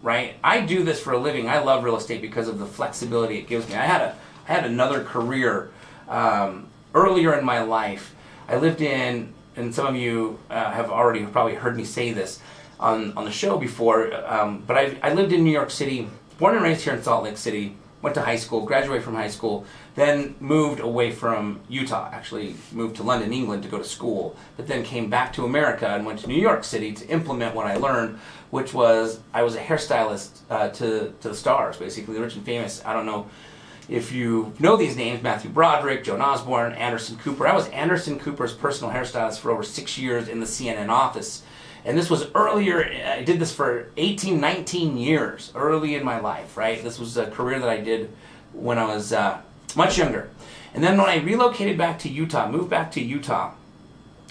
right? I do this for a living. I love real estate because of the flexibility it gives me. I had another career earlier in my life. I lived in, and some of you have already probably heard me say this on the show before, but I lived in New York City, born and raised here in Salt Lake City, went to high school, graduated from high school, then moved away from Utah, actually moved to London, England to go to school, but then came back to America and went to New York City to implement what I learned, which was I was a hairstylist to the stars, basically, the rich and famous. I don't know if you know these names: Matthew Broderick, Joan Osborne, Anderson Cooper. I was Anderson Cooper's personal hairstylist for over 6 years in the CNN office. And this was earlier, I did this for 18, 19 years, early in my life, right? This was a career that I did when I was much younger. And then when I relocated back to Utah, moved back to Utah,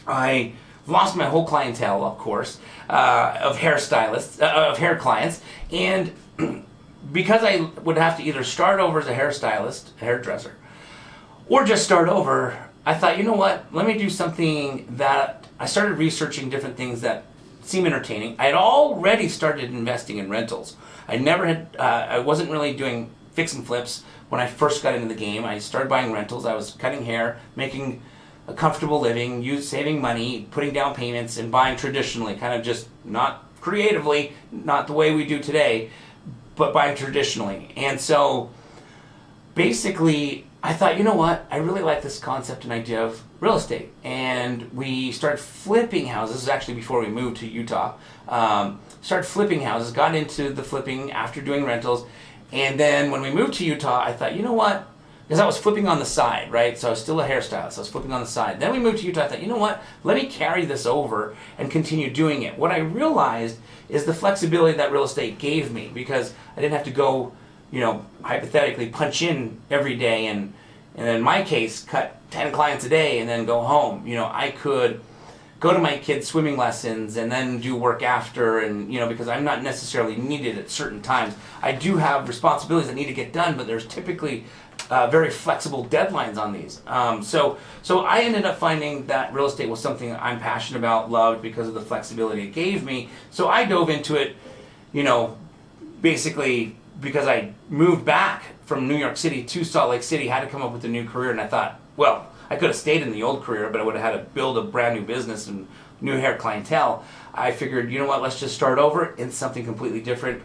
I lost my whole clientele, of course, of hairstylists, of hair clients. And because I would have to either start over as a hairstylist, a hairdresser, or just start over, I thought, you know what, let me do something that I started researching different things that seem entertaining. I had already started investing in rentals. I wasn't really doing fix and flips when I first got into the game. I started buying rentals. I was cutting hair, making a comfortable living, saving money, putting down payments, and buying traditionally, kind of just not creatively, not the way we do today, but buying traditionally. And so basically, I thought, you know what, I really like this concept and idea of real estate. And we started flipping houses. This is actually before we moved to Utah. Started flipping houses, got into the flipping after doing rentals. And then when we moved to Utah, I thought, you know what, because I was flipping on the side, right? So I was still a hairstylist. I was flipping on the side. Then we moved to Utah. I thought, you know what, let me carry this over and continue doing it. What I realized is the flexibility that real estate gave me, because I didn't have to go, hypothetically punch in every day and in my case, cut 10 clients a day and then go home. I could go to my kids' swimming lessons and then do work after, and because I'm not necessarily needed at certain times. I do have responsibilities that need to get done, but there's typically very flexible deadlines on these. So I ended up finding that real estate was something I'm passionate about, loved, because of the flexibility it gave me. So I dove into it, basically because I moved back from New York City to Salt Lake City, had to come up with a new career, and I thought, well, I could have stayed in the old career, but I would have had to build a brand new business and new hair clientele. I figured, you know what, let's just start over in something completely different,